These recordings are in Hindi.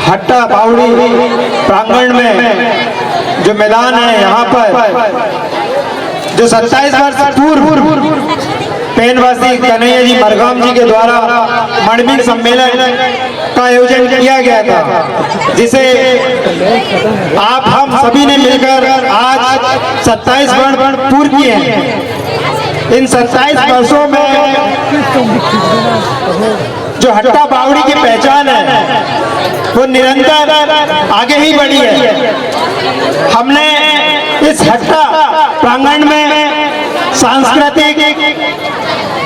हट्टा बावड़ी प्रांगण में जो मैदान है, यहाँ पर जो 27 वर्ष पूर्व पेनवासी कन्हैया जी मरगाम जी के द्वारा मणिमिंग सम्मेलन का आयोजन किया गया था, जिसे आप हम सभी ने मिलकर आज 27 वर्ष पूर्ण किए हैं। इन 27 वर्षों में जो हट्टा बावड़ी की पहचान है वो निरंतर आगे ही बढ़ी है। हमने इस हट्टा प्रांगण में सांस्कृतिक,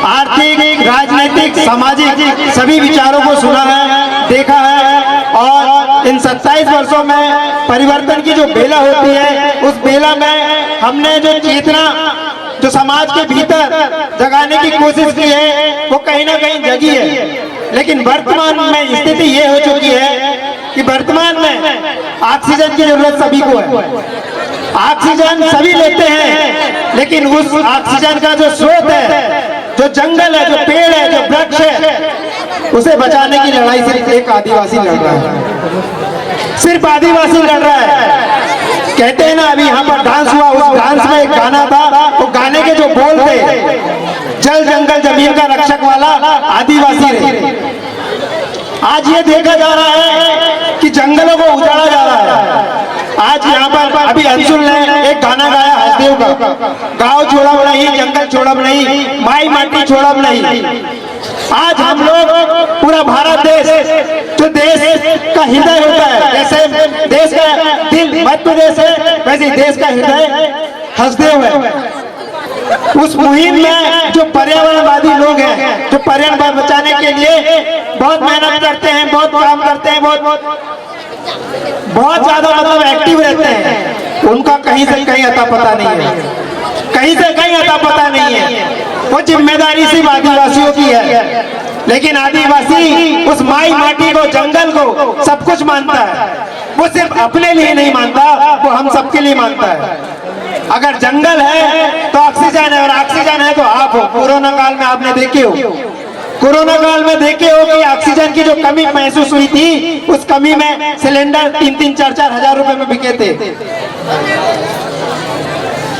आर्थिक, राजनीतिक, सामाजिक सभी विचारों को सुना है, देखा है, और इन 27 वर्षों में परिवर्तन की जो बेला होती है, उस बेला में हमने जो चेतना जो समाज के भीतर जगाने की कोशिश की है वो कहीं ना कहीं जगी है। लेकिन वर्तमान में स्थिति ये हो चुकी है कि वर्तमान में ऑक्सीजन की जरूरत सभी को है। ऑक्सीजन सभी लेते हैं, लेकिन उस ऑक्सीजन का जो स्रोत है, जो जंगल है, जो पेड़ है, जो वृक्ष है, उसे बचाने की लड़ाई सिर्फ एक आदिवासी लड़ रहा है, सिर्फ आदिवासी लड़ रहा है। कहते हैं ना, अभी यहाँ पर डांस हुआ, उस डांस में एक गाना था, वो गाने के जो बोल थे, जल जंगल जमीन का रक्षक वाला आदिवासी रहे। आज ये देखा जा रहा है कि जंगलों को उजाड़ा जा रहा है। आज यहाँ पर अभी अंशुल ने एक गाना गाया हसदेव का, गाँव छोड़ब नहीं, जंगल छोड़ब नहीं, माई माटी छोड़ब नहीं। आज हम लोग पूरा भारत देश, जो देश का हृदय होता है, जैसे देश का दिल मध्य प्रदेश है, वैसे देश का हृदय हसदेव है। उस मुहिम में जो पर्यावरणवादी लोग हैं, जो पर्यावरण बचाने के लिए बहुत मेहनत करते हैं, बहुत काम करते हैं, बहुत ज्यादा मतलब एक्टिव रहते हैं, उनका कहीं से कहीं अता पता नहीं है, कहीं से कहीं अता पता नहीं है। वो जिम्मेदारी सिर्फ आदिवासियों की है, लेकिन आदिवासी उस माई माटी को, जंगल को सब कुछ मानता है। वो सिर्फ अपने लिए नहीं मानता, वो हम सबके लिए मानता है। अगर जंगल है तो ऑक्सीजन है, और ऑक्सीजन है तो आप हो। कोरोना काल में आपने देखे हो, कोरोना काल में देखे हो कि ऑक्सीजन की जो कमी महसूस हुई थी, उस कमी में सिलेंडर 3-3, 4-4 हजार रुपए में बिके थे।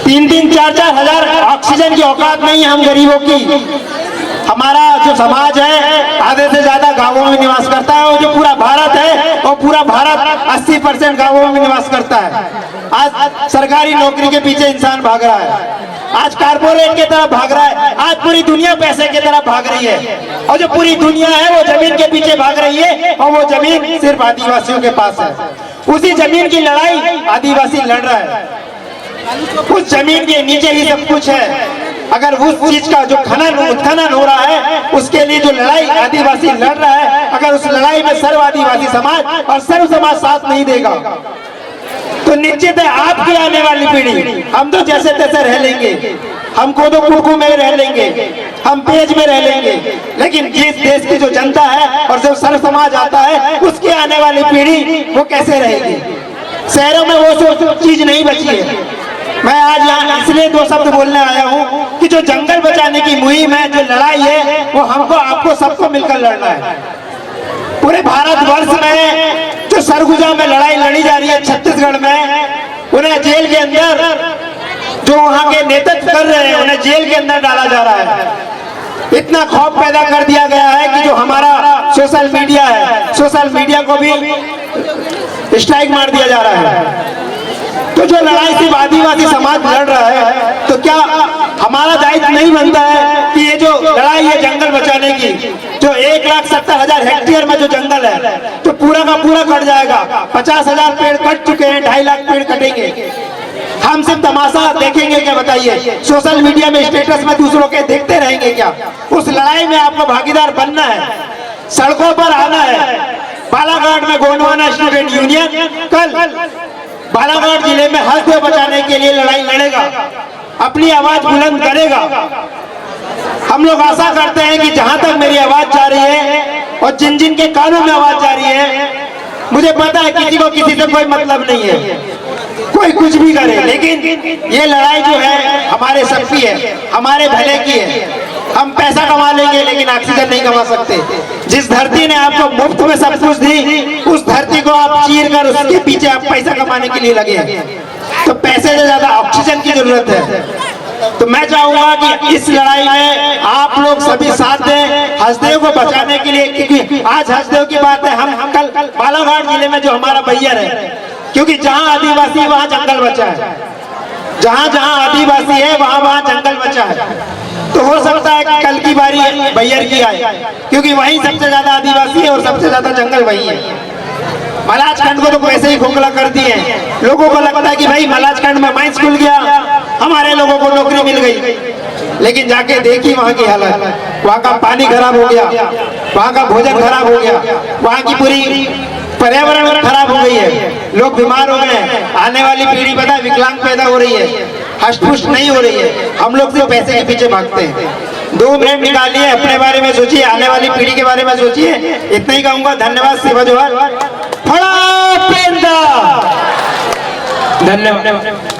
3-3, 4-4 हजार ऑक्सीजन की औकात नहीं है हम गरीबों की। हमारा जो समाज है आधे से ज्यादा गांवों में निवास करता है, और जो पूरा भारत है वो पूरा भारत 80% गांवों में निवास करता है। आज सरकारी नौकरी के पीछे इंसान भाग रहा है, आज कारपोरेट की तरफ भाग रहा है, आज पूरी दुनिया पैसे की तरफ भाग रही है, और जो पूरी दुनिया है वो जमीन के पीछे भाग रही है, और वो जमीन सिर्फ आदिवासियों के पास है। उसी जमीन की लड़ाई आदिवासी लड़ रहा है। उस जमीन के नीचे ही सब कुछ है। अगर उस चीज का जो उत्खनन हो रहा है, उसके लिए जो लड़ाई आदिवासी लड़ रहा है, अगर उस लड़ाई में सर्व आदिवासी समाज और सर्व समाज साथ नहीं देगा, तो निश्चित है आपकी आने वाली पीढ़ी, हम तो जैसे तैसे रह लेंगे, हम कोदो कुटकू में रह लेंगे, हम पेज में रह लेंगे, लेकिन जिस देश की जो जनता है और जो सर्व समाज आता है, उसकी आने वाली पीढ़ी वो कैसे रहेगी? शहरों में वो चीज नहीं बची है। मैं आज यहाँ इसलिए 2 शब्द बोलने आया हूँ कि जो जंगल बचाने की मुहिम है, जो लड़ाई है, वो हमको, आपको, सबको मिलकर लड़ना है। पूरे भारतवर्ष में जो सरगुजा में लड़ाई लड़ी जा रही है, छत्तीसगढ़ में, उन्हें जेल के अंदर, जो वहाँ के नेतृत्व कर रहे हैं, उन्हें जेल के अंदर डाला जा रहा है। इतना खौफ पैदा कर दिया गया है कि जो हमारा सोशल मीडिया है, सोशल मीडिया को भी स्ट्राइक मार दिया जा रहा है। तो जो लड़ाई सिर्फ आदिवासी समाज लड़ रहा है, तो क्या हमारा दायित्व नहीं बनता है कि ये जो लड़ाई है जंगल बचाने की, जो 1,70,000 हेक्टेयर में जो जंगल है, तो पूरा का पूरा कट जाएगा। 50,000 पेड़ कट चुके हैं, 2.5 लाख पेड़ कटेंगे। हम सिर्फ तमाशा देखेंगे क्या? बताइए, सोशल मीडिया में स्टेटस में दूसरों के देखते रहेंगे क्या? उस लड़ाई में आपको भागीदार बनना है, सड़कों पर आना है। बालाघाट में गोंडवाना स्टूडेंट यूनियन कल बालाघाट जिले में हसदेव बचाने के लिए लड़ाई लड़ेगा, अपनी आवाज बुलंद करेगा। हम लोग आशा करते हैं कि जहां तक मेरी आवाज जा रही है और जिन जिन के कानों में आवाज जा रही है, मुझे पता है किसी को किसी से कोई मतलब नहीं है, कोई कुछ भी करे, लेकिन ये लड़ाई जो है हमारे सबकी है, हमारे भले की है। हम पैसा कमा लेंगे लेकिन ऑक्सीजन नहीं कमा सकते। जिस धरती ने आपको मुफ्त में सब कुछ दी, उस धरती को आप चीर कर उसके पीछे आप पैसा कमाने के लिए लगे। तो पैसे से ज्यादा ऑक्सीजन की जरूरत है। तो मैं चाहूंगा कि इस लड़ाई में आप लोग सभी साथ दें हसदेव को बचाने के लिए, क्योंकि आज हसदेव की बात है। हम कल बालाघाट जिले में जो हमारा बैयर है, क्योंकि जहां आदिवासी वहां जंगल बचा है, जहां जहां आदिवासी है वहां वहां जंगल बचा है। तो हो सकता है कि कल की बारी बैयर की आए, क्योंकि वहीं सबसे ज्यादा आदिवासी है और सबसे ज्यादा जंगल वही है। मलाजखंड को तो वैसे ही खोखला कर दिए। लोगों को लगता है कि भाई मलाजखंड में माइंस खुल गया, हमारे लोगों को नौकरी मिल गई, लेकिन जाके देखी वहां की हालत। वहां का पानी खराब हो गया, वहां का भोजन खराब हो गया, वहां की पूरी पर्यावरण खराब हो गई है, लोग बीमार हो गए। आने वाली पीढ़ी पता है विकलांग पैदा हो रही है, हष्ट-पुष्ट नहीं हो रही है। हम लोग सिर्फ पैसे के पीछे भागते हैं। 2 मिनट निकालिए, अपने बारे में सोचिए, आने वाली पीढ़ी के बारे में सोचिए। इतना ही कहूंगा। धन्यवाद। सेवा जोहार। धन्यवाद।